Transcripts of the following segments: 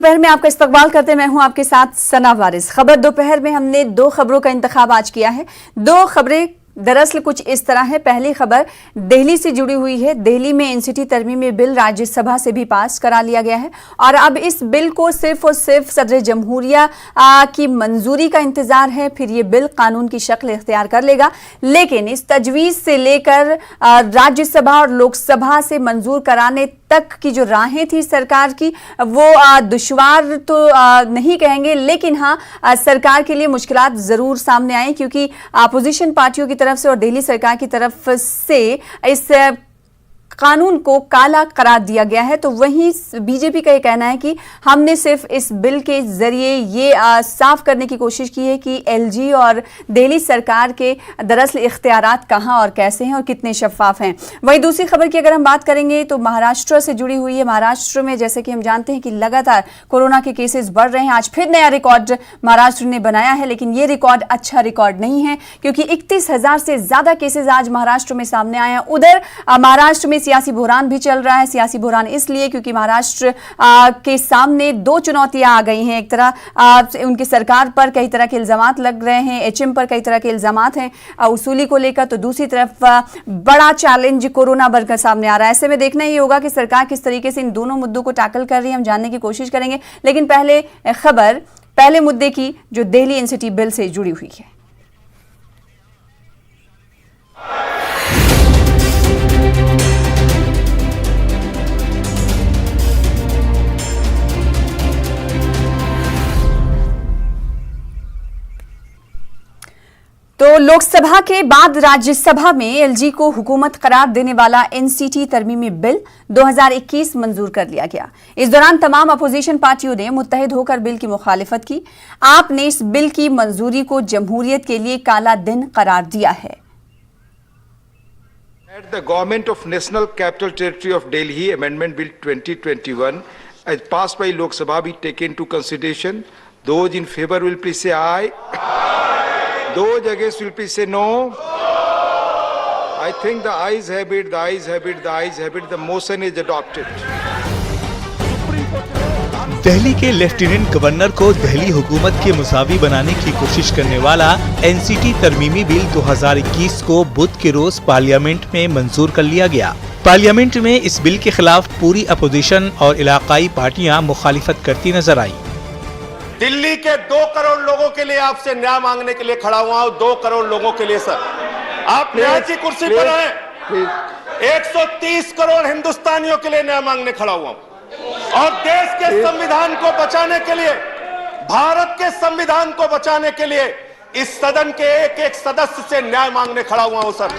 दोपहर में आपका इस्तकबाल करते मैं हूं आपके साथ सना वारिस। खबर दोपहर में हमने दो खबरों का इंतखाब आज किया है। दो खबरें दरअसल कुछ इस तरह है। पहली खबर दिल्ली से जुड़ी हुई है। दिल्ली में एनसीटी तरमीमी बिल राज्यसभा से भी पास करा लिया गया है और अब इस बिल को सिर्फ और सिर्फ सदर जमहूरिया की मंजूरी का इंतजार है, फिर ये बिल कानून की शक्ल इख्तियार कर लेगा। लेकिन इस तजवीज से लेकर राज्यसभा और लोकसभा से मंजूर कराने तक की जो राहें थी सरकार की, वो दुश्वार तो नहीं कहेंगे, लेकिन हाँ सरकार के लिए मुश्किलात जरूर सामने आए, क्योंकि अपोजिशन पार्टियों की तरफ से और दिल्ली सरकार की तरफ से इस कानून को काला करार दिया गया है। तो वहीं बीजेपी का यह कहना है कि हमने सिर्फ इस बिल के जरिए ये साफ करने की कोशिश की है कि एलजी और दिल्ली सरकार के दरअसल इख्तियारात कहां और कैसे हैं और कितने शफाफ हैं। वहीं दूसरी खबर की अगर हम बात करेंगे तो महाराष्ट्र से जुड़ी हुई है। महाराष्ट्र में जैसे कि हम जानते हैं कि लगातार कोरोना के केसेस बढ़ रहे हैं। आज फिर नया रिकॉर्ड महाराष्ट्र ने बनाया है, लेकिन ये रिकॉर्ड अच्छा रिकॉर्ड नहीं है, क्योंकि 31,000 से ज्यादा केसेस आज महाराष्ट्र में सामने आए हैं। उधर महाराष्ट्र में सियासी बहरान भी चल रहा है। सियासी बहरान इसलिए क्योंकि महाराष्ट्र के सामने दो चुनौतियां आ गई हैं। एक तरह उनकी सरकार पर कई तरह के इल्जामात लग रहे हैं, एचएम पर कई तरह के इल्जामात हैं उसूली को लेकर, तो दूसरी तरफ बड़ा चैलेंज कोरोना बढ़कर सामने आ रहा है। ऐसे में देखना ही होगा कि सरकार किस तरीके से इन दोनों मुद्दों को टैकल कर रही है, हम जानने की कोशिश करेंगे। लेकिन पहले मुद्दे की जो दिल्ली एनसीटी बिल से जुड़ी हुई है। तो लोकसभा के बाद राज्यसभा में एलजी को हुकूमत करार देने वाला एनसीटी तरमीमी बिल 2021 मंजूर कर लिया गया। इस दौरान तमाम अपोजिशन पार्टियों ने मुत्तहिद होकर बिल की मुखालिफत की। आपने इस बिल की मंजूरी को जमहूरियत के लिए काला दिन करार दिया है। The Government of National Capital Territory of Delhi Amendment Bill 2021 as passed by Lok Sabha be taken into consideration. Those in favor will please say aye. Those against will please say no. I think the ayes have it, the ayes have it, the ayes have it. The motion is adopted. Delhi के lieutenant governor को दिल्ली हुकूमत के Mousavi बनाने की कोशिश करने वाला NCT तरमीमी bill 2021 को बुध के रोज पार्लियामेंट में मंजूर कर लिया गया। पार्लियामेंट में इस बिल के खिलाफ पूरी अपोजिशन और इलाकाई पार्टियां मुखालिफत करती नजर आई। दिल्ली के 2 करोड़ लोगों के लिए आपसे न्याय मांगने के लिए खड़ा हुआ हूं। 2 करोड़ लोगों के लिए सर, आप न्याय की कुर्सी पर हैं। 130 करोड़ हिंदुस्तानियों के लिए न्याय मांगने खड़ा हुआ हूं और देश के संविधान को बचाने के लिए, भारत के संविधान को बचाने के लिए इस सदन के एक एक सदस्य से न्याय मांगने खड़ा हुआ हूं सर।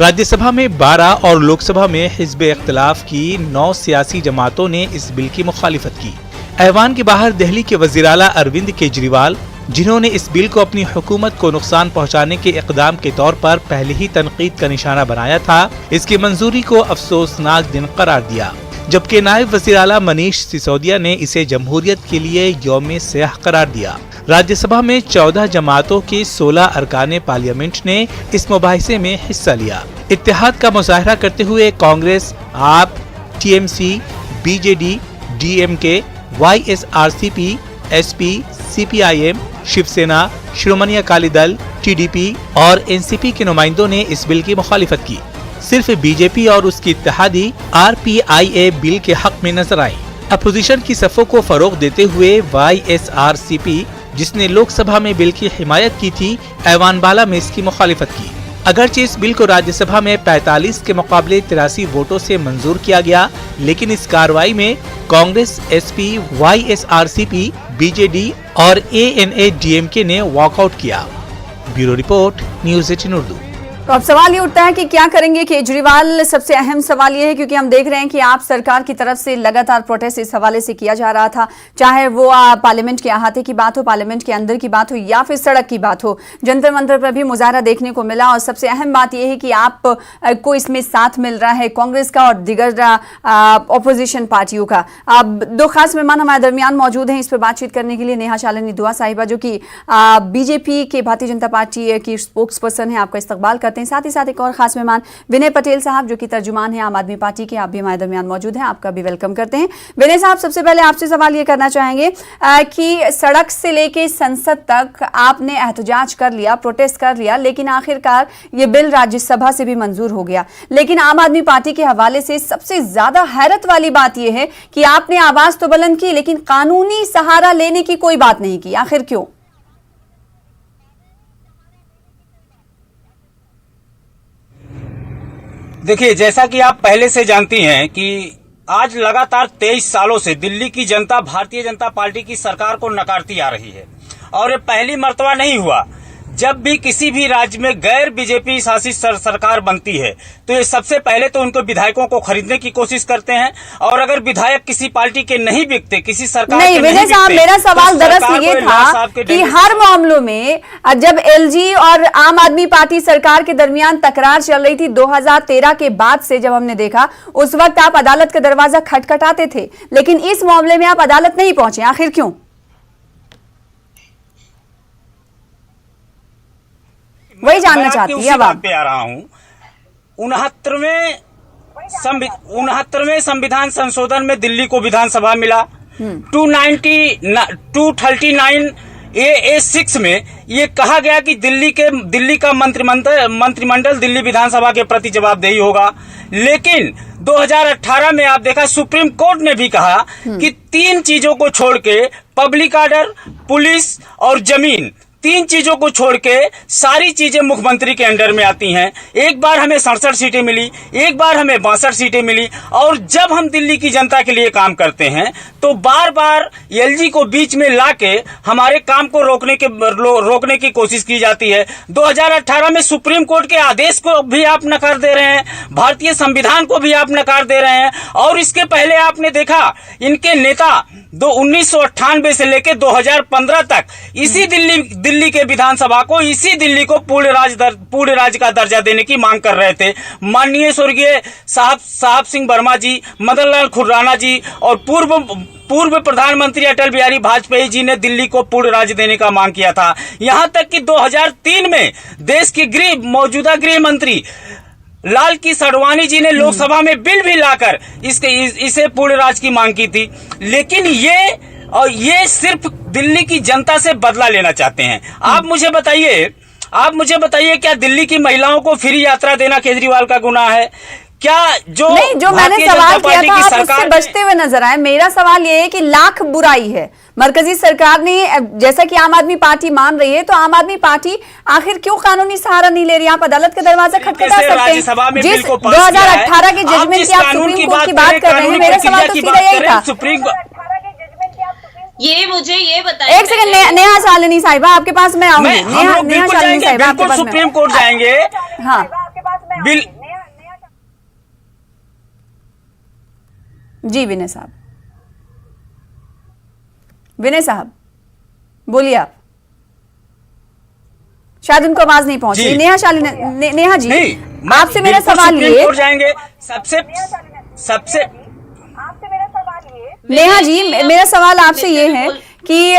राज्यसभा में 12 और लोकसभा में हिज़्ब इख्तिलाफ की 9 सियासी जमातों ने इस बिल की मुखालिफत की। ऐवान के बाहर दिल्ली के वज़ीर आला अरविंद केजरीवाल, जिन्होंने इस बिल को अपनी हुकूमत को नुकसान पहुंचाने के इक़दाम के तौर पर पहले ही तनकीद का निशाना बनाया था, इसकी मंजूरी को अफसोसनाक दिन करार दिया। जबकि नायब वज़ीर आला मनीष सिसोदिया ने इसे जमहूरियत के लिए यौम सयाह करार दिया। राज्यसभा में 14 जमातों के 16 अरकान पार्लियामेंट ने इस मुबाहिसे में हिस्सा लिया। इत्तेहाद का मुजाहरा करते हुए Congress, AAP, TMC, BJD, DMK, YSRCP, SP, CPIM, Shiv Sena, Shiromani Akali Dal, TDP और एनसीपी के नुमाइंदों ने इस बिल की मुखालिफत की। सिर्फ बीजेपी और उसकी इत्तेहादी आरपीआईए बिल के हक में नजर आई। अपोजिशन की सफ़ों को फरोग देते हुए वाईएसआरसीपी, जिसने लोकसभा में बिल की हिमायत की थी, ऐवान बाला में इसकी मुखालिफत की। अगरचे इस बिल को राज्यसभा में 45 के मुकाबले 83 वोटों से मंजूर किया गया, लेकिन इस कार्रवाई में कांग्रेस, एसपी, वाईएसआरसीपी, बीजेडी और एएनए-डीएमके ने वॉकआउट किया। Bureau report, news 18 Urdu. तो अब सवाल ये उठता है कि क्या करेंगे केजरीवाल। सबसे अहम सवाल ये है, क्योंकि हम देख रहे हैं कि आप सरकार की तरफ से लगातार प्रोटेस्ट इस हवाले से किया जा रहा था, चाहे वो पार्लियामेंट के अहाते की बात हो, पार्लियामेंट के अंदर की बात हो या फिर सड़क की बात हो। जंतर मंतर पर भी मुजाहरा देखने को मिला और सबसे अहम बात यह है कि आप को इसमें साथ मिल रहा है कांग्रेस का और दीगर अपोजिशन पार्टियों का। अब दो खास मेहमान हमारे दरमियान मौजूद हैं इस पर बातचीत करने के लिए। नेहा शालिनी दुआ साहिबा, जो कि बीजेपी के भारतीय जनता पार्टी की स्पोक्स पर्सन है, आपका इस्तकबाल करते हैं। करते हैं। साथ ही साथ एक और खास मेहमान विनय पटेल साहब जो कि तर्जुमान हैं आम आदमी पार्टी के, आप भी हमारे दरमियान मौजूद हैं, आपका भी वेलकम करते हैं। विनय साहब, सबसे पहले आपसे सवाल ये करना चाहेंगे कि सड़क से लेके संसद तक आपने एहतजाज कर लिया, प्रोटेस्ट कर लिया, लेकिन आखिरकार ये बिल राज्यसभा से भी मंजूर हो गया। लेकिन आम आदमी पार्टी के हवाले से सबसे ज्यादा हैरत वाली बात यह है कि आपने आवाज तो बुलंद की लेकिन कानूनी सहारा लेने की कोई बात नहीं की। आखिर क्यों? देखिए, जैसा कि आप पहले से जानती हैं कि आज लगातार 23 सालों से दिल्ली की जनता भारतीय जनता पार्टी की सरकार को नकारती आ रही है और ये पहली मर्तबा नहीं हुआ। जब भी किसी भी राज्य में गैर बीजेपी शासित सरकार बनती है तो ये सबसे पहले तो उनको विधायकों को खरीदने की कोशिश करते हैं और अगर विधायक किसी पार्टी के नहीं बिकते, किसी सरकार नहीं, के विजय नहीं साहब, बिकते, मेरा सवाल तो दरअसल ये था कि हर मामलों में जब एलजी और आम आदमी पार्टी सरकार के दरमियान तकरार चल रही थी 2013 के बाद से, जब हमने देखा उस वक्त आप अदालत का दरवाजा खटखटाते थे, लेकिन इस मामले में आप अदालत नहीं पहुंचे। आखिर क्यों? वही जानना चाहती है। अब पे आ रहा हूं 69वें संविधान संशोधन में दिल्ली को विधानसभा मिला। 239 AA6 में ये कहा गया कि दिल्ली का मंत्रिमंडल दिल्ली विधानसभा के प्रति जवाबदेही होगा। लेकिन 2018 में आप देखा सुप्रीम कोर्ट ने भी कहा कि 3 चीजों को छोड़ के, पब्लिक ऑर्डर, पुलिस और जमीन, 3 चीजों को छोड़ के सारी चीजें मुख्यमंत्री के अंडर में आती हैं। एक बार हमें 67 सीटें मिली, एक बार हमें 62 सीटें मिली और जब हम दिल्ली की जनता के लिए काम करते हैं तो बार बार एलजी को बीच में लाके हमारे काम को रोकने की कोशिश की जाती है। 2018 में सुप्रीम कोर्ट के आदेश को भी आप नकार दे रहे हैं, भारतीय संविधान को भी आप नकार दे रहे हैं और इसके पहले आपने देखा इनके नेता 1998 से लेकर 2015 तक इसी दिल्ली के विधानसभा को, इसी दिल्ली को पूर्ण राज्य का दर्जा देने की मांग कर रहे थे। माननीय स्वर्गीय साहब सिंह वर्मा जी, मदन लाल खुराना जी और पूर्व प्रधानमंत्री अटल बिहारी वाजपेयी जी ने दिल्ली को पूर्ण राज्य देने का मांग किया था। यहां तक कि 2003 में देश के मौजूदा गृह मंत्री लाल कृष्ण आडवाणी जी ने लोकसभा में बिल भी लाकर इसे पूर्ण राज्य की मांग की थी। लेकिन ये सिर्फ दिल्ली की जनता से बदला लेना चाहते हैं। आप मुझे बताइए क्या दिल्ली की महिलाओं को फ्री यात्रा देना केजरीवाल का गुनाह है? क्या जो मैंने सवाल किया था आप उससे बचते हुए नजर आए। मेरा सवाल ये है कि लाख बुराई है मरकजी सरकार ने, जैसा कि आम आदमी पार्टी मान रही है, तो आम आदमी पार्टी आखिर क्यों कानूनी सहारा नहीं ले रही? आप अदालत का दरवाजा खटखटा सकते हैं। जिस 2018 के जजमेंट की आप सुप्रीम कोर्ट की बात कर रहे हैं, मेरा सवाल तो सीधा यही था। ये बताइए, एक सेकंड, नेहा शालिनी साहिबा आपके पास मैं आऊंगी। नेहा शालिनी साहिबा आपके पास सुप्रीम कोर्ट जाएंगे। हाँ, बिल जी विनय साहब बोलिए आप। शायद उनको आवाज नहीं पहुंची। नेहा जी, आपसे मेरा सवाल ये, नेहा जी मेरा सवाल आपसे ये है कि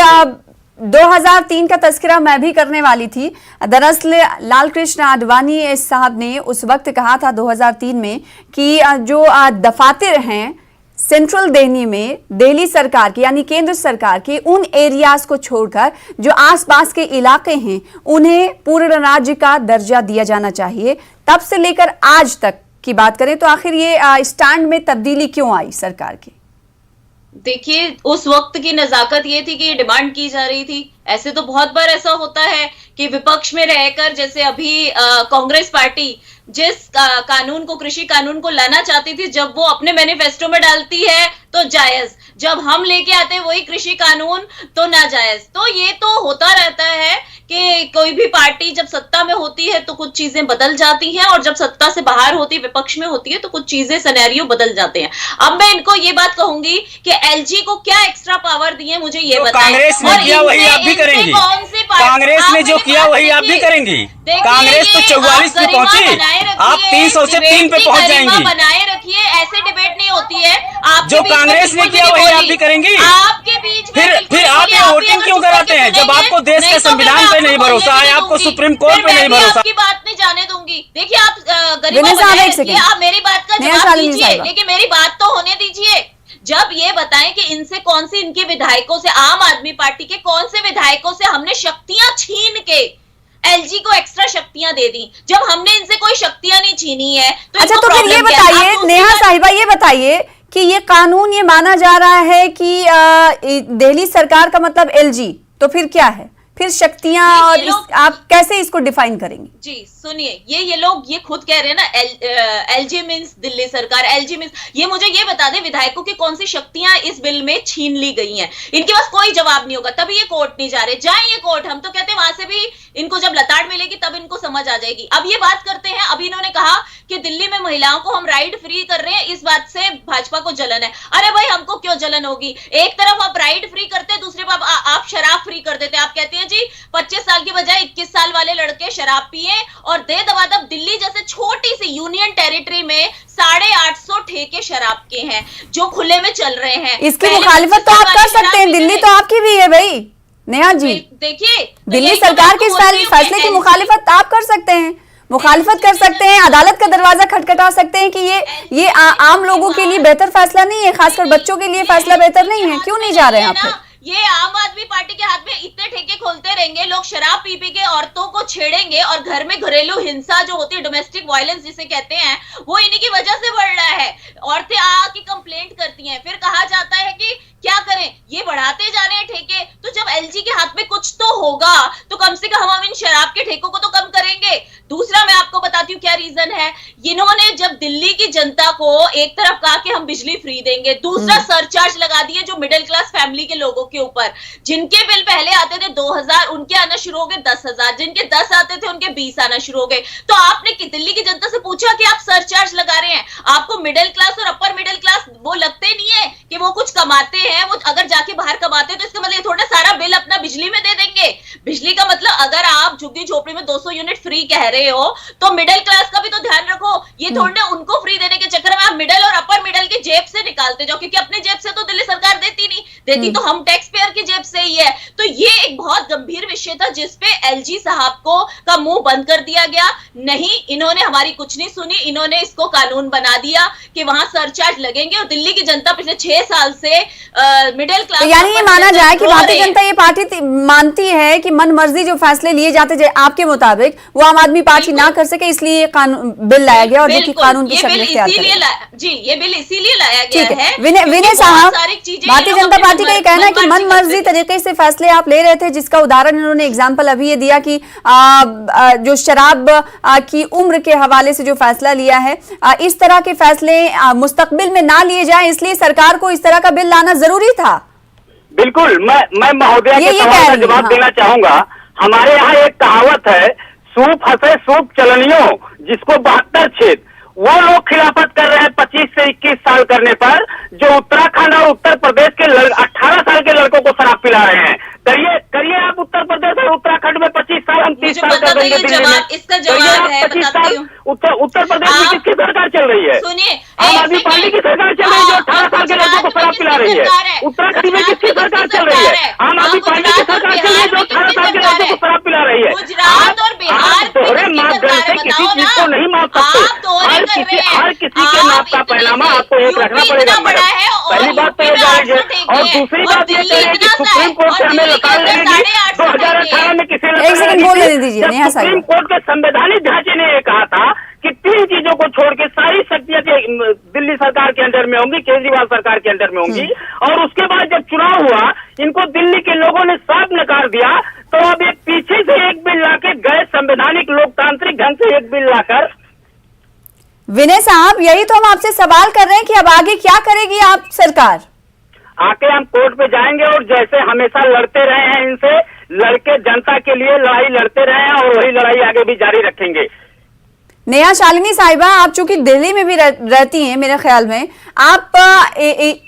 2003 का तस्करा मैं भी करने वाली थी। दरअसल लाल कृष्ण आडवाणी साहब ने उस वक्त कहा था 2003 में कि जो दफातर हैं सेंट्रल दिल्ली में, दिल्ली सरकार की यानी केंद्र सरकार के उन एरियाज को छोड़कर जो आसपास के इलाके हैं उन्हें पूर्ण राज्य का दर्जा दिया जाना चाहिए। तब से लेकर आज तक की बात करें तो आखिर ये स्टैंड में तब्दीली क्यों आई सरकार की? देखिए, उस वक्त की नजाकत ये थी कि ये डिमांड की जा रही थी। ऐसे तो बहुत बार ऐसा होता है कि विपक्ष में रहकर, जैसे अभी कांग्रेस पार्टी जिस कानून को, कृषि कानून को लाना चाहती थी, जब वो अपने मैनिफेस्टो में डालती है तो जायज, जब हम लेके आते हैं वही कृषि कानून तो नाजायज। तो ये तो होता रहता है कि कोई भी पार्टी जब सत्ता में होती है तो कुछ चीजें बदल जाती हैं और जब सत्ता से बाहर होती है, विपक्ष में होती है, तो कुछ चीजें, सिनेरियो बदल जाते हैं। अब मैं इनको ये बात कहूंगी कि एलजी को क्या एक्स्ट्रा पावर दी है, मुझे ये बताएं। कांग्रेस ने किया वही आप भी करेंगी। कांग्रेस ने जो किया वही आप भी करेंगी। कांग्रेस तो 44 पे पहुंची, आप 300 से 3 पे पहुंच जाएंगी। बनाए रखिए, ऐसे डिबेट नहीं होती है। जो कांग्रेस ने किया वही आप भी करेंगी। आपके बीच फिर आप ये वोटिंग क्यों कराते हैं जब आपको देश के संविधान पे नहीं भरोसा है, आपको सुप्रीम कोर्ट पे नहीं भरोसा? आपकी बात नहीं जाने दूंगी। देखिए आप गरिमा विनय साहब, बनाए एक सेकंड। रखिए, आप मेरी बात का नया जवाब शालिनी दीजिए, साहिबा। लेकिन मेरी बात तो होने दीजिए। जब ये बताएं कि इनसे कौन सी, इनके विधायकों से, आम आदमी पार्टी के कौन से विधायकों से हमने शक्तियां छीन के एलजी को एक्स्ट्रा शक्तियां दे दी, जब हमने इनसे कोई शक्तियां नहीं छीनी है तो अच्छा, इनको तो फिर ये प्रॉब्लम क्या है? बताइए आप दूसरी नेहा बात- साहिबा, ये बताइए कि ये कानून ये माना जा रहा है कि दिल्ली सरकार का मतलब एलजी, तो फिर क्या है, फिर शक्तियां, ये और लोग- आप कैसे इसको डिफाइन करेंगे? जी सुनिए, ये लोग ये खुद कह रहे हैं ना, एलजी मींस दिल्ली सरकार, एलजी मींस, ये मुझे ये बता दे विधायकों की कौन सी शक्तियां इस बिल में छीन ली गई हैं। इनके पास कोई जवाब नहीं होगा, तभी ये कोर्ट नहीं जा रहे। जाए ये कोर्ट, हम तो कहते हैं वहां से भी इनको जब लताड़ मिलेगी तब इनको समझ आ जाएगी। अब ये बात करते हैं, अभी इन्होंने कहा कि दिल्ली में महिलाओं को हम राइड फ्री कर रहे हैं, इस बात से भाजपा को जलन है। अरे भाई, हमको क्यों जलन होगी? एक तरफ आप राइड फ्री करते हैं, दूसरी तरफ आप शराब फ्री कर देते हैं। आप कहते हैं जी 25 साल की बजाय 21 साल वाले लड़के शराब पिए, और दे दबादब दिल्ली जैसे छोटी सी यूनियन टेरिटरी में 850 ठेके शराब के हैं जो खुले में चल रहे हैं। इसकी पहले मुखालिफत तो 25 आप साल कर वाले सकते हैं, शराब दिल्ली पीते तो आपकी भी है भाई नेहा जी। देखिए, तो दिल्ली यही तो सरकार मैं के इस आपको बोलती हूँ फैसले कि की LG मुखालिफत आप कर सकते हैं, मुखालिफत कर सकते हैं, अदालत का दरवाजा खटखटा सकते हैं कि ये आम लोगों के लिए बेहतर फैसला नहीं है, खासकर बच्चों के लिए फैसला बेहतर नहीं है। क्यों नहीं जा रहे हैं आप फिर? ये आम आदमी पार्टी के हाथ में इतने ठेके खोलते रहेंगे, लोग शराब पी पी के औरतों को छेड़ेंगे, और घर में घरेलू हिंसा जो होती है, डोमेस्टिक वायलेंस जिसे कहते हैं, वो इन्हीं की वजह से बढ़ रहा है। औरतें आके कंप्लेंट करती हैं, फिर कहा जाता है कि क्या करें, ये बढ़ाते जा रहे हैं ठेके। तो जब एलजी के हाथ में कुछ तो होगा, तो कम से कम हम इन शराब के ठेकों को तो कम करेंगे। दूसरा मैं आपको बताती हूँ क्या रीजन है। इन्होंने जब दिल्ली की जनता को एक तरफ कहा कि हम बिजली फ्री देंगे, दूसरा सरचार्ज लगा दिए जो मिडिल क्लास फैमिली के लोगों के ऊपर। जिनके बिल पहले आते थे 2000, उनके आना शुरू हो गए 10,000, जिनके 10 आते थे उनके 20 आना शुरू हो गए। तो आपने दिल्ली की जनता से पूछा कि आप सरचार्ज लगा रहे हैं, आपको मिडिल क्लास और अपर मिडिल क्लास वो लगते नहीं है कि वो कुछ कमाते हैं? वो अगर जाके बाहर कमाते तो इसका मतलब थोड़ा सारा बिल अपना बिजली में दे देंगे। बिजली का मतलब, अगर आप झुग्गी झोपड़ी में 200 यूनिट फ्री कह रहे हो, तो मिडिल क्लास का भी तो ध्यान रखो। ये थोड़ा उनको फ्री देने के चक्कर में आप मिडिल और अपर मिडिल की जेब से निकालते जाओ, क्योंकि अपनी जेब से तो दिल्ली सरकार देती नहीं, देती तो हम टैक्स पेयर की जेब से ही है। तो ये एक बहुत गंभीर विषय था जिसपे एलजी साहब को का मुंह बंद कर दिया गया। नहीं, इन्होंने हमारी कुछ नहीं सुनी, इन्होंने इसको कानून बना दिया कि वहां सरचार्ज लगेंगे, और दिल्ली की जनता पिछले 6 साल से मिडिल क्लास, तो यानी ये माना जाए कि भारतीय जनता ये पार्टी मानती है कि मन मर्जी जो फैसले लिए जाते हैं आपके मुताबिक, वो आम आदमी पार्टी ना कर सके, इसलिए ये कानून बिल लाया गया, और जो कि कानून की शक्ल इख्तियार करेगा। जी, ये बिल इसीलिए लाया गया ठीक है। है। विनय साहब, भारतीय जनता पार्टी का ये कहना है कि मन मर्जी मर्जी तरीके से फैसले आप ले रहे थे, जिसका उदाहरण इन्होंने एग्जाम्पल अभी ये दिया कि जो शराब की उम्र के हवाले से जो फैसला लिया है, इस तरह के फैसले मुस्तकबिल में ना लिए जाए, इसलिए सरकार को इस तरह का बिल लाना जरूरी था। बिल्कुल, मैं महोदया के सवाल का जवाब देना चाहूंगा। हमारे यहाँ एक कहावत है, सूप हंसे सूप चलनियों जिसको 72 छेद। वो लोग खिलाफत कर रहे हैं 25 से 21 साल करने पर, जो उत्तराखंड और उत्तर प्रदेश के 18 साल के लड़कों को शराब पिला रहे हैं। करिए आप उत्तर प्रदेश और उत्तराखंड में 25 साल, हम 30 साल कर देंगे दिल्ली में। इसका जवाब है, 25 बताती साल हूँ। उत्तर प्रदेश में किसकी सरकार चल रही है? सुनिए, आम आदमी पार्टी की सरकार चल रही है, जो 18 साल के लड़कों को शराब पिला रही है। उत्तराखंड में किसकी सरकार चल रही है? आम आदमी पार्टी की सरकार चल रही है, जो 18 साल के लड़कों को शराब पिला रही है। गुजरात और बिहार में दोहरे किसकी मापदंड सरकार से है? किसी बताओ चीज ना। को नहीं माप सकते। आप दोहरे कर रहे हैं। हर किसी के नाप का पैमाना आपको एक रखना यूपी पड़ेगा। इतना बड़ा है, और पहली बात तो ये यूपी में जानिए, 800 ठेके और हैं, दूसरी और बात ये दिल्ली है कि इतना सा है, सुप्रीम कोर्ट से और हमें दिल्ली के लताड़ अंदर लगेगी। 850 2018 में किसी ने एक सेकंड बोलने दीजिए नेहा जब साहिबा। सुप्रीम कोर्ट के संवैधानिक ढांचे ने ये कहा था कि 3 चीजों को छोड़ के सारी शक्तियां दिल्ली सरकार के अंडर में होंगी, केजरीवाल सरकार के अंडर में होंगी। और उसके बाद जब चुनाव हुआ, इनको दिल्ली के लोगों ने साफ नकार दिया। तो अब एक पीछे से एक बिल लाके गए, संवैधानिक लोकतांत्रिक ढंग से एक बिल लाकर। विनय साहब, यही तो हम आपसे सवाल कर रहे हैं कि अब आगे क्या करेगी आप सरकार? आके हम कोर्ट पे जाएंगे, और जैसे हमेशा लड़ते रहे हैं, इनसे लड़के जनता के लिए लड़ाई लड़ते रहे हैं, और वही लड़ाई आगे भी जारी रखेंगे। नेहा शालिनी साहिबा, आप चूंकि दिल्ली में भी रहती हैं, मेरे ख्याल में आप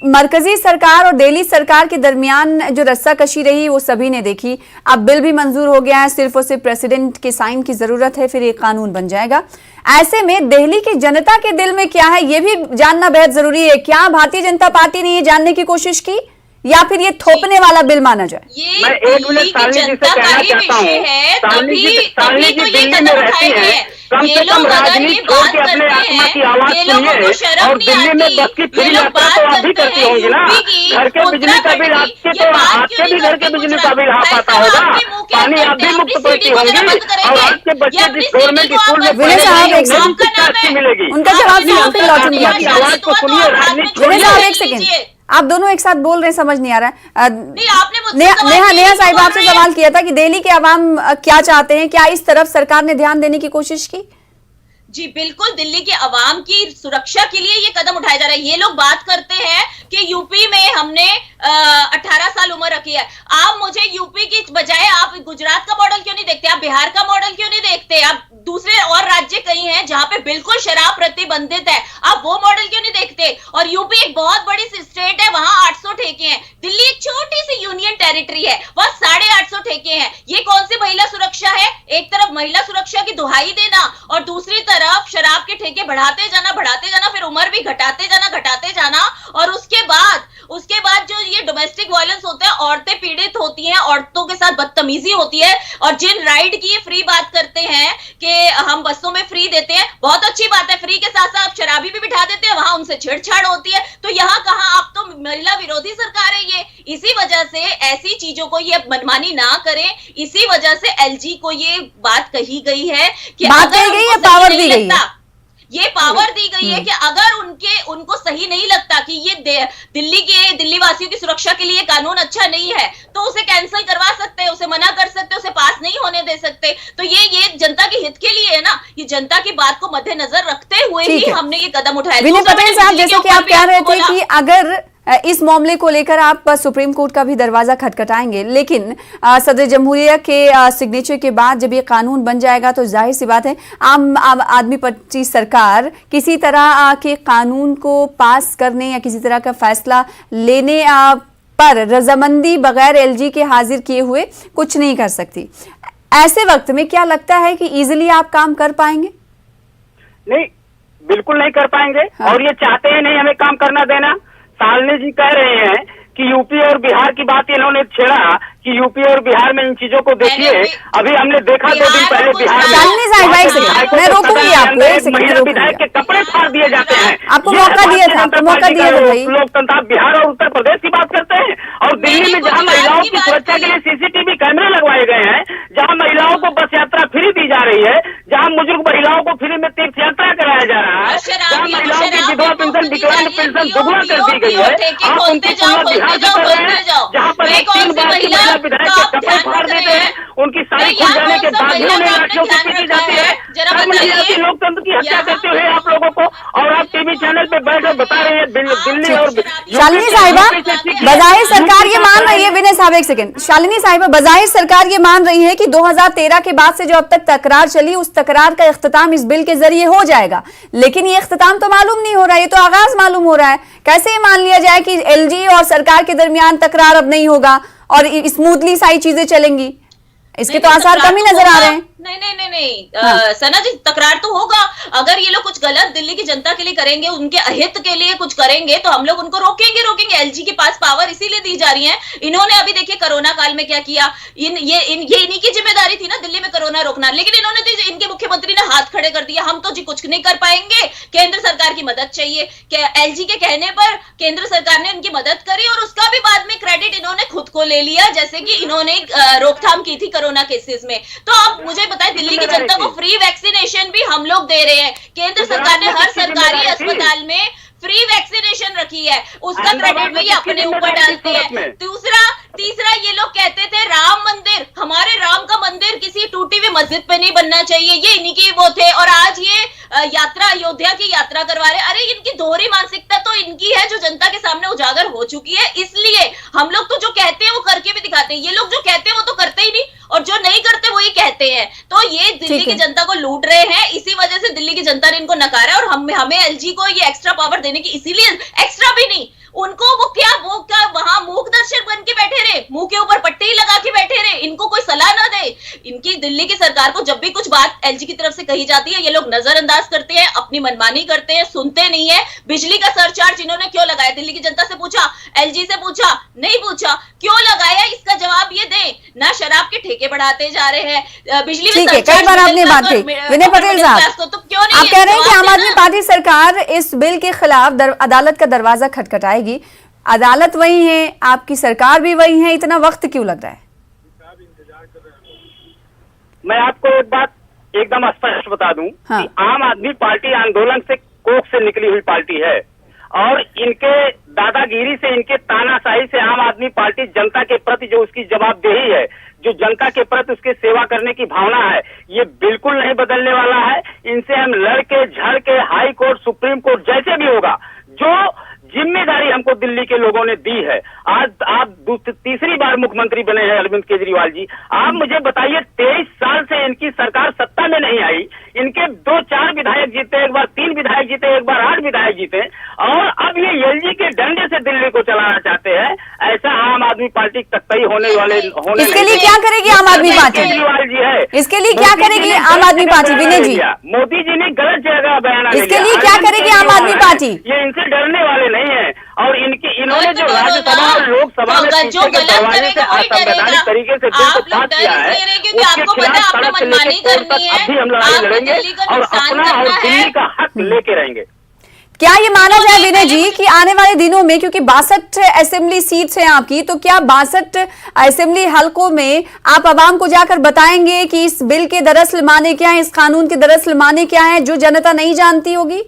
मरकजी सरकार और दिल्ली सरकार के दरमियान जो रस्साकशी रही वो सभी ने देखी। अब बिल भी मंजूर हो गया है, सिर्फ और सिर्फ प्रेसिडेंट के साइन की जरूरत है, फिर एक कानून बन जाएगा। ऐसे में दिल्ली की जनता के दिल में क्या है, ये भी जानना बेहद जरूरी है। क्या भारतीय जनता पार्टी ने ये जानने की कोशिश की या फिर ये थोपने वाला बिल माना जाए? ये मैं एक मिनट दिल्ली की शालिनी जी से जनता का कहना ही चाहता हूँ, विषय है, शालिनी तभी जी तो ये दिल्ली में कदम रहती उठाए हैं, हैं। कम ये से कम लोग अगर राजनीति ये छोड़ बात के अपने करते आत्मा की हैं, आवाज ये लोगों सुनिए। को शर्म और नहीं दिल्ली में आती। बस की ये फ्री लोग यात्रा बात तो आप भी करते करती हैं होंगी ना, यूपी की, घर के बिजली का बिल उत्तराखंड आपके की, तो ये बात आपके क्यों भी नहीं घर के करती बिजली गुजरात? का बिल आप भाई आता साहब, होगा, आपके मुंह के पानी अंदर आप भी से मुक्त अपनी पड़ती सीढ़ी को होंगी। जरा बंद करेंगे। और आपके ये बच्चे अपनी जिस गवर्नमेंट सीढ़ी को स्कूल में आप बंद विनय साहब, करेंगे। एक सेकंड। आपका नाम अच्छी है मिलेगी। उनका जवाब सुनो, फिर लौटूंगी आपकी आपकी आवाज को सुनिए, राजनीति विनय छोड़िए। साहब एक सेकंड, आप दोनों एक साथ बोल रहे हैं, समझ नहीं आ रहा है। नहीं, आपने मुझसे नेहा सवाल नेहा किया, नेहा नहीं साहिब बोल आपसे रहे हैं। सवाल किया था कि दिल्ली के अवाम क्या चाहते हैं, क्या इस तरफ सरकार ने ध्यान देने की कोशिश की? जी बिल्कुल, दिल्ली के अवाम की सुरक्षा के लिए ये कदम उठाया जा रहा है। ये लोग बात करते हैं कि यूपी में हमने 18 साल उम्र रखी है। आप मुझे यूपी की बजाय आप गुजरात का मॉडल क्यों नहीं देखते, आप बिहार का मॉडल क्यों नहीं देखते, आप दूसरे और राज्य कई हैं जहां पे बिल्कुल शराब प्रतिबंधित है, आप वो मॉडल क्यों नहीं देखते? और यूपी एक बहुत बड़ी स्टेट है, वहां 800 ठेके हैं। दिल्ली एक छोटी सी यूनियन टेरिटरी है, वहां 850 ठेके हैं। ये कौन सी महिला सुरक्षा है? एक तरफ महिला सुरक्षा की दुहाई देना और दूसरी तरफ शराब के ठेके बढ़ाते जाना, फिर उम्र भी घटाते जाना, और उसके बाद जो ये डोमेस्टिक वायलेंस होता है, औरतें पीड़ित होती हैं, औरतों के साथ बदतमीजी होती है। और जिन राइड की ये फ्री बात करते हैं कि हम बसों में फ्री देते हैं, बहुत अच्छी बात है, फ्री के साथ साथ शराबी भी बिठा देते हैं, वहां उनसे छेड़छाड़ होती है। तो यहाँ कहां, आप तो महिला विरोधी सरकार है ये। इसी वजह से ऐसी चीजों को ये मनमानी ना करें, इसी वजह से एलजी को ये बात कही गई है कि बात कही गई है, पावर दी गई है। ये पावर दी गई है कि अगर उनको सही नहीं लगता कि ये दिल्ली वासियों की सुरक्षा के लिए कानून अच्छा नहीं है, तो उसे कैंसिल करवा सकते हैं, उसे मना कर सकते हैं, उसे पास नहीं होने दे सकते। तो ये जनता के हित के लिए है ना, ये जनता की बात को मद्देनजर रखते हुए ही हमने ये कदम उठाया। विनय पटेल साहब, जैसे कि आप कह रहे थे कि अगर इस मामले को लेकर आप सुप्रीम कोर्ट का भी दरवाजा खटखटाएंगे, लेकिन सदर जमहूरिया के सिग्नेचर के बाद जब ये कानून बन जाएगा तो जाहिर सी बात है आम आदमी पार्टी सरकार किसी तरह के कानून को पास करने या किसी तरह का फैसला लेने पर रजामंदी बगैर एलजी के हाजिर किए हुए कुछ नहीं कर सकती। ऐसे वक्त में क्या लगता है कि इजीली आप काम कर पाएंगे? नहीं, बिल्कुल नहीं कर पाएंगे। हाँ। और ये चाहते ही नहीं हमें काम करना देना। शालिनी जी कह रहे हैं कि यूपी और बिहार की बात इन्होंने छेड़ा कि यूपी और बिहार में इन चीजों को देखिए। अभी हमने देखा 2 दिन पहले बिहार में, शालिनी साहिब एक सेकंड, मैं रोकूंगी आपको, एक सेकंड महिला विधायक के कपड़े फाड़ दिए जाते हैं। आपको मौका दिया था, भाई। लोकतंत्र बिहार और उत्तर प्रदेश की बात करते हैं, और दिल्ली में जहां महिलाओं की सुरक्षा के लिए सीसीटीवी कैमरे लगवाए गए हैं, जहां महिलाओं को बस यात्रा फ्री दी जा रही है, जहां बुजुर्ग महिलाओं को फ्री में तीर्थ यात्रा कराया जा रहा है, जहां महिलाओं की विधवा पेंशन, विकलांग पेंशन दोगुना कर दी गई है, आप उनकी तुलना बिहार से कर रहे हैं, जहां पर 3 बार की महिला विधायक के कपड़े फाड़ देते हैं, उनकी सारी खुल जाने के बाद भी उन्हें लाठियों से पीटी जाती है। लोकतंत्र की हत्या करते हुए आप लोगों को, और आप टीवी चैनल पे बैठकर बता रहे हैं दिल्ली और शालिनी साहिबा बजाहिर सरकार ये मान रही है, विनय साहब एक सेकंड, शालिनी साहिबा बजाहिर सरकार ये मान रही है कि 2013 के बाद से जो अब तक तकरार चली, उस तकरार का इख्तिताम इस बिल के जरिए हो जाएगा, लेकिन ये इख्तिताम तो मालूम नहीं हो रहा है, ये तो आगाज मालूम हो रहा है। कैसे ये मान लिया जाए कि एलजी और सरकार के दरमियान तकरार अब नहीं होगा और स्मूथली सारी चीजें चलेंगी? इसके तो आसार कम ही नजर आ रहे हैं। नहीं सना जी, तकरार तो होगा। अगर ये लोग कुछ गलत दिल्ली की जनता के लिए करेंगे, उनके अहित के लिए कुछ करेंगे, तो हम लोग उनको रोकेंगे। एलजी के पास पावर इसीलिए दी जा रही है। इन्होंने अभी देखिए कोरोना काल में क्या किया, ये इन्हीं की जिम्मेदारी थी ना दिल्ली में कोरोना रोकना, लेकिन इन्होंने तो इनके मुख्यमंत्री ने हाथ खड़े कर दिया, हम तो जी कुछ नहीं कर पाएंगे, केंद्र सरकार की मदद चाहिए। एलजी के कहने पर केंद्र सरकार ने उनकी मदद करी और उसका भी बाद में क्रेडिट इन्होंने खुद को ले लिया, जैसे कि इन्होंने रोकथाम की थी कोरोना केसेस में। तो अब मुझे बताएं, दिल्ली की जनता को फ्री वैक्सीनेशन भी हम लोग दे रहे हैं। केंद्र सरकार ने हर सरकारी अस्पताल में फ्री वैक्सीनेशन रखी है, उसका क्रेडिट भी अपने ऊपर डालते हैं। तीसरा ये लोग कहते थे राम मंदिर, हमारे राम का मंदिर किसी टूटी हुई मस्जिद पे नहीं बनना चाहिए, ये इन्हीं की वो थे, और आज ये यात्रा अयोध्या की यात्रा करवा रहे। अरे इनकी दोहरी मानसिकता तो इनकी है जो जनता के सामने उजागर हो चुकी है। इसलिए हम लोग तो जो कहते हैं वो करके भी दिखाते हैं, ये लोग जो कहते हैं वो तो करते ही नहीं, और जो नहीं करते वही कहते हैं। तो ये दिल्ली की जनता को लूट रहे हैं, इसी वजह से दिल्ली की जनता ने इनको नकारा, और हमें एलजी को ये एक्स्ट्रा पावर देने की, इसीलिए एक्स्ट्रा भी नहीं, उनको वो क्या वहां मूक दर्शक बन के बैठे रहे, मुंह के ऊपर पट्टी लगा के बैठे रहे, इनको कोई सलाह ना दे। इनकी दिल्ली की सरकार को जब भी कुछ बात एलजी की तरफ से कही जाती है, ये लोग नजरअंदाज करते हैं, अपनी मनमानी करते हैं, सुनते नहीं है। बिजली का सरचार्ज इन्होंने क्यों लगाया? दिल्ली की जनता से पूछा, एलजी से पूछा, नहीं पूछा। क्यों लगाया, इसका जवाब ये दें ना। शराब के ठेके बढ़ाते जा रहे हैं, बिजली में ठीक है, कई बार आपने बात कही। विनय पटेल साहब, तो क्यों नहीं आप कह रहे हैं कि आम आदमी पार्टी सरकार इस बिल के खिलाफ अदालत का दरवाजा खटखटाएगी। अदालत वही है, आपकी सरकार भी वही है, इतना वक्त क्यों लग रहा है? मैं आपको एक बात एकदम स्पष्ट बता दूं कि आम आदमी पार्टी आंदोलन से कोख से निकली हुई पार्टी है और इनके दादागिरी से, इनके तानाशाही से आम आदमी पार्टी जनता के प्रति जो उसकी जवाबदेही है, जो जनता के प्रति उसकी सेवा करने की भावना है, ये बिल्कुल नहीं बदलने वाला है। इनसे हम लड़के झड़के हाई कोर्ट, सुप्रीम कोर्ट, जैसे भी होगा, जो जिम्मेदारी हमको दिल्ली के लोगों ने दी है। आज आप तीसरी बार मुख्यमंत्री बने हैं अरविंद केजरीवाल जी। आप मुझे बताइए, 23 साल से इनकी सरकार सत्ता में नहीं आई, इनके 2-4 विधायक जीते, एक बार 3 विधायक जीते, एक बार 8 विधायक जीते, और अब ये एलजी के डंडे से दिल्ली को चलाना चाहते हैं। ऐसा आम आदमी पार्टी कतई होने वाले होने इसके लिए क्या करेगी आम आदमी पार्टी? केजरीवाल जी है, इसके लिए क्या करेगी आम आदमी पार्टी? विनय जी, मोदी जी ने गलत जगह बयान, इसके लिए क्या करेगी आम आदमी पार्टी? ये इनसे डरने वाले नहीं है। और इन्होंने जो राज्यसभा और लोकसभा में जो गलत करेगा वही डरेगा। तरीके से आप लोग डर इसलिए रहे क्योंकि आपको पता है आपने मनमानी करनी है, अभी हम लड़ाई लड़ेंगे और अपना और दिल्ली का हक लेके रहेंगे। क्या ये माना जाए विनय जी कि आने वाले दिनों में, क्योंकि 62 असेंबली सीट्स हैं आपकी, तो क्या 62 असेंबली हलकों में आप आवाम को जाकर बताएंगे कि इस बिल के दरअसल माने क्या है, इस कानून के दरअसल माने क्या है, जो जनता नहीं जानती होगी?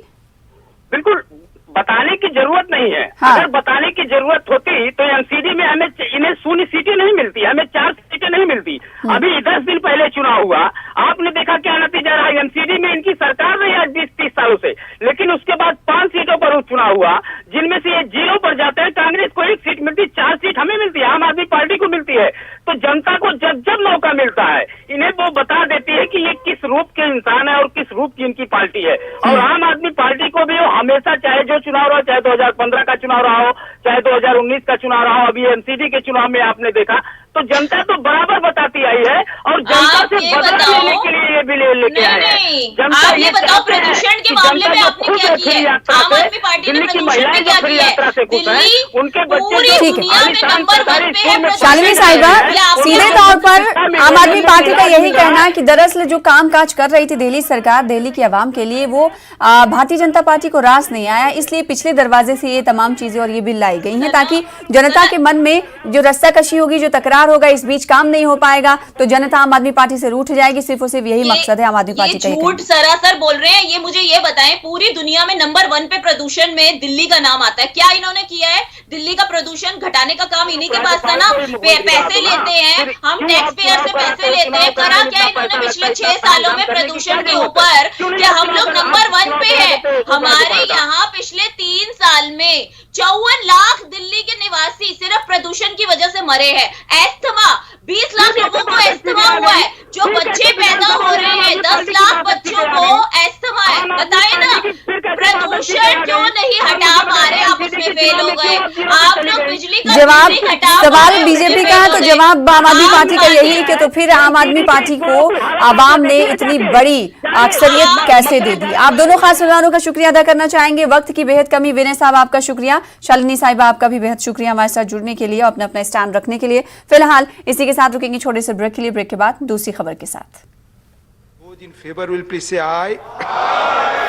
बिल्कुल बताने की जरूरत नहीं है। अगर बताने की जरूरत होती तो एमसीडी में हमें इन्हें 0 सीटें नहीं मिलती, हमें 4 सीटें नहीं मिलती। अभी 10 दिन पहले चुनाव हुआ, आपने देखा क्या नतीजा रहा। एमसीडी में इनकी सरकार रही आज 20-30 सालों से, लेकिन उसके बाद 5 सीटों पर चुनाव हुआ, जिनमें से ये 0 पर जाते हैं। कांग्रेस को 1 सीट मिलती, 4 सीट हमें मिलती है, आम आदमी पार्टी को मिलती है। तो जनता को जब जब मौका मिलता है, इन्हें वो बता देती है कि ये किस रूप के इंसान है और किस रूप की इनकी पार्टी है। और आम आदमी पार्टी को भी वो हमेशा, चाहे जो चुनाव रहा, चाहे 2015 का चुनाव रहा हो, चाहे 2019 का चुनाव रहा हो, अभी एमसीडी के चुनाव में आपने देखा, तो जनता तो बराबर बताती आई है और जनता से बदला लेने के लिए ये बिल लेके आए हैं। आप ये बताओ, प्रदूषण के मामले में आपने क्या किया है? आम आदमी पार्टी ने प्रदूषण में क्या किया है? दिल्ली उनके पूरी दुनिया में नंबर 1 पे है। शालिनी साहिबा, सीधे तौर पर आम आदमी पार्टी का यही कहना है कि दरअसल जो कामकाज कर रही थी दिल्ली सरकार दिल्ली की आवाम के लिए, वो भारतीय जनता पार्टी को रास नहीं आया, इसलिए पिछले दरवाजे से ये तमाम चीजें और ये बिल लाई गई हैं, ताकि जनता के मन में जो रस्साकशी होगी, जो तकरार होगा, इस बीच काम नहीं हो पाएगा, तो जनता आम आदमी पार्टी से रूठ जाएगी। सिर्फ और सिर्फ यही मकसद है आम आदमी पार्टी का। झूठ सरासर बोल रहे हैं। ये मुझे ये बताएं, पूरी दुनिया में नंबर 1 पे प्रदूषण में दिल्ली का नाम आता है, क्या इन्होंने किया है? दिल्ली का प्रदूषण घटाने का काम इन्हीं के पास था ना। पैसे लेते हैं, हम टैक्स पेयर से पैसे लेते हैं। करा क्या इन्होंने पिछले 6 सालों में प्रदूषण के ऊपर? क्या हम लोग नंबर 1 पे हैं? हमारे यहाँ पिछले 3 साल में 54 लाख दिल्ली के निवासी सिर्फ प्रदूषण की वजह से मरे हैं। एस्थमा, 20 लाख लोगों को एस्थमा हुआ है। जो बच्चे पैदा हो रहे हैं, 10 लाख बच्चों को एस्थमा है। बताए ना, प्रदूषण क्यों नहीं हटा पा रहे? आप उसमें फेल हो गए। आप लोग बिजली का जवाब, बिल नहीं हटा सवाल पा रहे, बीजेपी का है तो जवाब आम आदमी पार्टी का यही है कि तो फिर आम आदमी पार्टी को आवाम ने इतनी बड़ी अक्सरियत कैसे दे दी? आप दोनों खास मेहमानों का शुक्रिया अदा करना चाहेंगे। वक्त की बेहद कमी, विनय साहब आपका शुक्रिया, शालिनी साहिबा आपका भी बेहद शुक्रिया हमारे साथ जुड़ने के लिए और अपना स्टैंड रखने के लिए। फिलहाल इसी के साथ रुकेंगे छोटे से ब्रेक के लिए। ब्रेक के बाद दूसरी खबर के साथ। Those in favor will please say aye.